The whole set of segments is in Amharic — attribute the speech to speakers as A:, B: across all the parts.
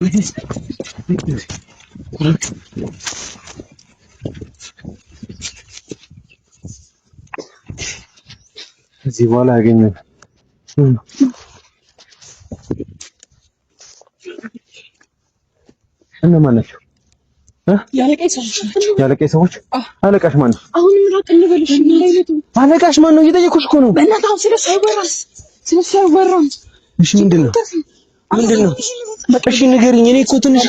A: እዚህ በኋላ ያገኘው እነማን ናቸው? ያለቀኝ ሰዎች አለቃሽ ማን ነው?
B: አሁን ምራቅ እንበልሽ እንዳይመጡ።
A: አለቃሽ ማን ነው? እየጠየኩሽ እኮ ነው።
B: በእናትህ ስለሱ አይወራም።
A: እሺ ምንድን ነው? እሺ ንገሪኝ። እኔ እኮ ትንሽ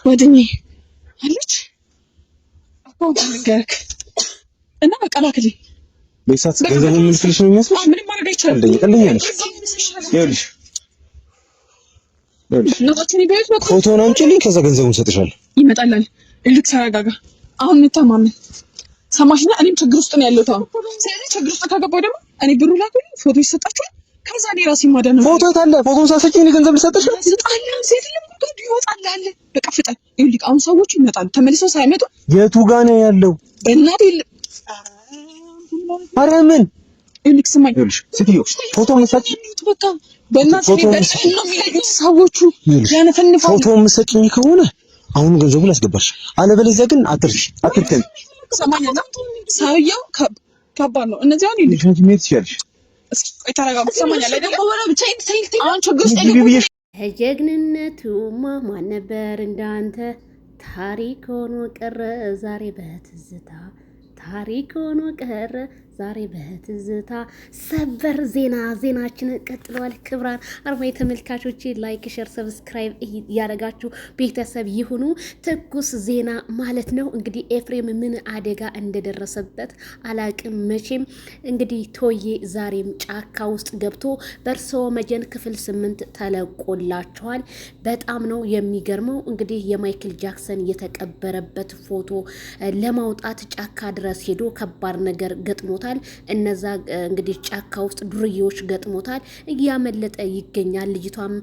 B: ጓደኛዬ አለች ነገርክ እና በቃ ላክልኝ።
A: በይሳት ገንዘቡን የምልክልሽ ነው የሚመስልሽ?
B: ምንም ማድረግ አይቻልም።
A: ቀልኛለሽ። ይኸውልሽ ፎቶውን አምጪልኝ፣ ከዛ ገንዘቡን ሰጥሻለሁ።
B: ይመጣላል። እልክ ተረጋጋ። አሁን የምታማምን ሰማሽና፣ እኔም ችግር ውስጥ ነው ያለሁት። አሁን ስለዚህ ችግር ውስጥ ከገባሁ ደግሞ እኔ ብሩ ላኩልኝ፣ ፎቶ ይሰጣችኋል። ከዛ እኔ ራሴ ማዳን ነው።
A: ፎቶ ታለ ፎቶውን ሳሰጪኝ እኔ ገንዘብ ልሰጥሽ ነው።
B: ሴት ለምን ይወጣል? በቃ ፍጠን። ይልቅ አሁን ሰዎች ይመጣሉ። ተመልሰው ሳይመጡ
A: የቱ ጋር ነው ያለው?
B: በእናትህ የለም።
A: ኧረ ምን
B: ይልቅ ስማኝ፣
A: ሴትዮ ፎቶ መሳጭ
B: በቃ በእናትህ ነው የሚለዩት ሰዎቹ። ያነፈንፋሉ።
A: ፎቶ መሳጭኝ ከሆነ አሁን ገንዘቡን ላስገባሽ፣ አለበለዚያ ግን አትርሽ።
B: ሰማኝና ሰውየው ከባድ ነው። እነዚህ አሁን ይልቅ
A: ምን ትችያለሽ?
B: እስኪ ተረጋጋ። ሰማኛለህ አይደል? ብቻ አሁን ችግር ውስጥ
C: ጀግንነቱማ ማን ነበር እንዳንተ? ታሪክ ሆኖ ቀረ ዛሬ በትዝታ፣ ታሪክ ሆኖ ቀረ ዛሬ በትዝታ። ሰበር ዜናችን ቀጥሏል። ክብራን አርማይ ተመልካቾች ላይክ፣ ሼር፣ ሰብስክራይብ እያደረጋችሁ ቤተሰብ ይሁኑ። ትኩስ ዜና ማለት ነው። እንግዲህ ኤፍሬም ምን አደጋ እንደደረሰበት አላቅም። መቼም እንግዲህ ቶዬ ዛሬም ጫካ ውስጥ ገብቶ በእርስዎ መጀን ክፍል 8 ተለቆላቸዋል። በጣም ነው የሚገርመው። እንግዲህ የማይክል ጃክሰን የተቀበረበት ፎቶ ለማውጣት ጫካ ድረስ ሄዶ ከባድ ነገር ገጥሞታል። እነዛ እንግዲህ ጫካ ውስጥ ዱርዬዎች ገጥሞታል። እያመለጠ ይገኛል። ልጅቷም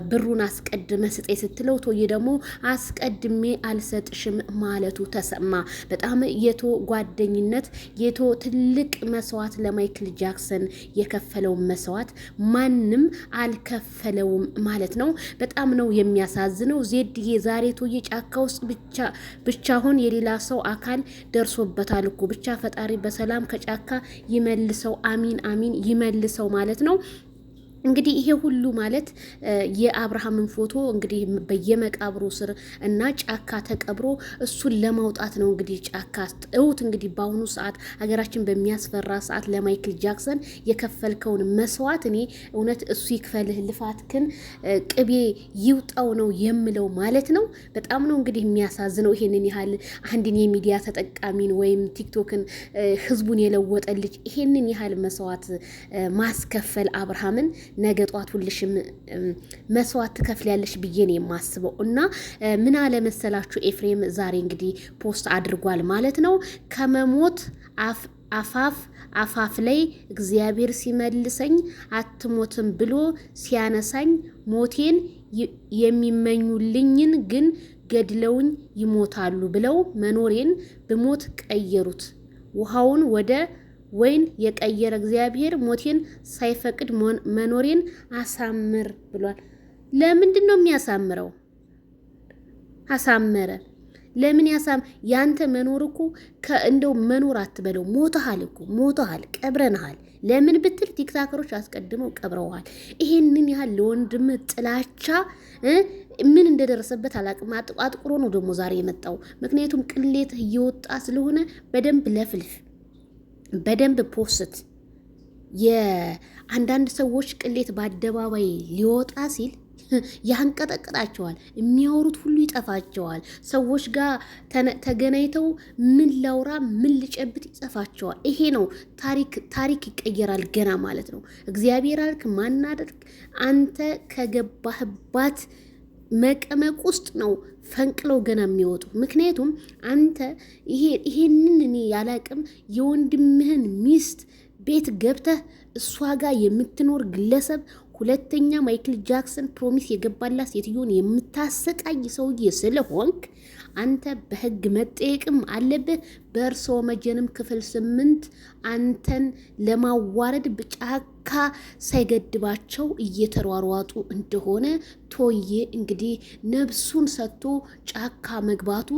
C: ብሩን አስቀድመ ስጤ ስትለው ቶዬ ደግሞ አስቀድሜ አልሰጥሽም ማለቱ ተሰማ። በጣም የቶ ጓደኝነት የቶ ትልቅ መስዋዕት ለማይክል ጃክሰን የከፈለው መስዋዕት ማንም አልከፈለውም ማለት ነው። በጣም ነው የሚያሳዝነው። ዜድዬ ዛሬ ቶዬ ጫካ ውስጥ ብቻውን የሌላ ሰው አካል ደርሶበታል እኮ። ብቻ ፈጣሪ በሰላም ከጫካ ይመልሰው። አሚን አሚን ይመልሰው ማለት ነው። እንግዲህ ይሄ ሁሉ ማለት የአብርሃምን ፎቶ እንግዲህ በየመቃብሩ ስር እና ጫካ ተቀብሮ እሱን ለማውጣት ነው። እንግዲህ ጫካ እውት እንግዲህ በአሁኑ ሰዓት ሀገራችን በሚያስፈራ ሰዓት ለማይክል ጃክሰን የከፈልከውን መስዋዕት እኔ እውነት እሱ ይክፈልህ፣ ልፋትክን ቅቤ ይውጣው ነው የምለው ማለት ነው። በጣም ነው እንግዲህ የሚያሳዝነው። ይሄንን ያህል አንድን የሚዲያ ተጠቃሚን ወይም ቲክቶክን ህዝቡን የለወጠ ልጅ ይሄንን ያህል መስዋዕት ማስከፈል አብርሃምን ነገ ጧት ሁልሽም መስዋዕት ትከፍያለሽ ብዬ ነው የማስበው። እና ምን አለ መሰላችሁ ኤፍሬም ዛሬ እንግዲህ ፖስት አድርጓል ማለት ነው። ከመሞት አፋፍ ላይ እግዚአብሔር ሲመልሰኝ አትሞትም ብሎ ሲያነሳኝ ሞቴን የሚመኙልኝን ግን ገድለውኝ ይሞታሉ ብለው መኖሬን ብሞት ቀየሩት። ውሃውን ወደ ወይን የቀየረ እግዚአብሔር ሞቴን ሳይፈቅድ መኖሬን አሳምር ብሏል። ለምንድን ነው የሚያሳምረው? አሳመረ። ለምን ያንተ መኖር እኮ እንደው መኖር አትበለው። ሞተሃል እኮ ሞተሃል፣ ቀብረንሃል። ለምን ብትል ቲክታከሮች አስቀድመው ቀብረውሃል። ይሄንን ያህል ለወንድም ጥላቻ ምን እንደደረሰበት አላቅም። አጥቁሮ ነው ደግሞ ዛሬ የመጣው። ምክንያቱም ቅሌት እየወጣ ስለሆነ በደንብ ለፍልፍ፣ በደንብ ፖስት። የአንዳንድ ሰዎች ቅሌት በአደባባይ ሊወጣ ሲል ያንቀጠቅጣቸዋል። የሚያወሩት ሁሉ ይጠፋቸዋል። ሰዎች ጋር ተገናኝተው ምን ላውራ ምን ልጨብጥ ይጠፋቸዋል። ይሄ ነው ታሪክ ይቀየራል ገና ማለት ነው። እግዚአብሔር አልክ ማናደርግ አንተ ከገባህባት መቀመቅ ውስጥ ነው ፈንቅለው ገና የሚወጡ። ምክንያቱም አንተ ይሄንን እኔ ያላቅም የወንድምህን ሚስት ቤት ገብተህ እሷ ጋር የምትኖር ግለሰብ፣ ሁለተኛ ማይክል ጃክሰን ፕሮሚስ የገባላት ሴትዮን የምታሰቃይ ሰውዬ ስለሆንክ አንተ በህግ መጠየቅም አለብህ። በእርሶ መጀንም ክፍል 8 አንተን ለማዋረድ በጫካ ጫካ ሳይገድባቸው እየተሯሯጡ እንደሆነ ቶዬ እንግዲህ ነብሱን ሰጥቶ ጫካ መግባቱ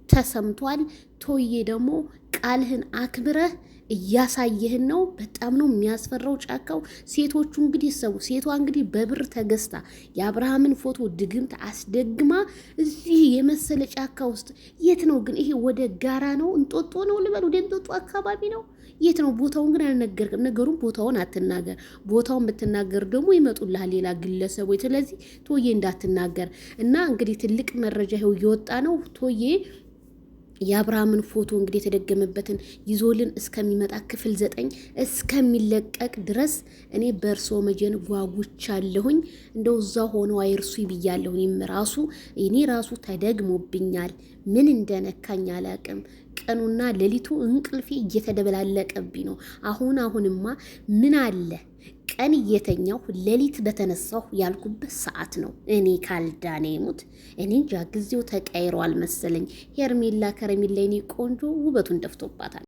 C: ተሰምቷል። ቶዬ ደግሞ ቃልህን አክብረህ እያሳየህን ነው። በጣም ነው የሚያስፈራው ጫካው። ሴቶቹ እንግዲህ ሰው ሴቷ እንግዲህ በብር ተገዝታ የአብርሃምን ፎቶ ድግምት አስደግማ እዚህ የመሰለ ጫካ ውስጥ የት ነው ግን ይሄ? ወደ ጋራ ነው እንጦጦ ነው ልበል፣ ወደ እንጦጦ አካባቢ ነው የት ነው? ቦታውን ግን አልነገርክም። ነገሩን ቦታውን አትናገር። ቦታውን ብትናገር ደግሞ ይመጡልሃል ሌላ ግለሰቦች። ስለዚህ ቶዬ እንዳትናገር እና እንግዲህ ትልቅ መረጃ ይኸው እየወጣ ነው። ቶዬ የአብርሃምን ፎቶ እንግዲህ የተደገመበትን ይዞልን እስከሚመጣ ክፍል 9 እስከሚለቀቅ ድረስ እኔ በእርሶ መጀን ጓጉቻለሁኝ። እንደው እዛ ሆነው አይርሱ ብያለሁ። እኔ ራሱ ተደግሞብኛል። ምን እንደነካኝ አላቅም። ቀኑና ሌሊቱ እንቅልፌ እየተደበላለቀብኝ ነው። አሁንማ ምን አለ ቀን እየተኛሁ ሌሊት በተነሳሁ ያልኩበት ሰዓት ነው። እኔ ካልዳኔ ሙት እኔ እንጃ ጊዜው ተቀይሯል መሰለኝ። ሄርሜላ ከረሜላ የኔ ቆንጆ ውበቱን ደፍቶባታል።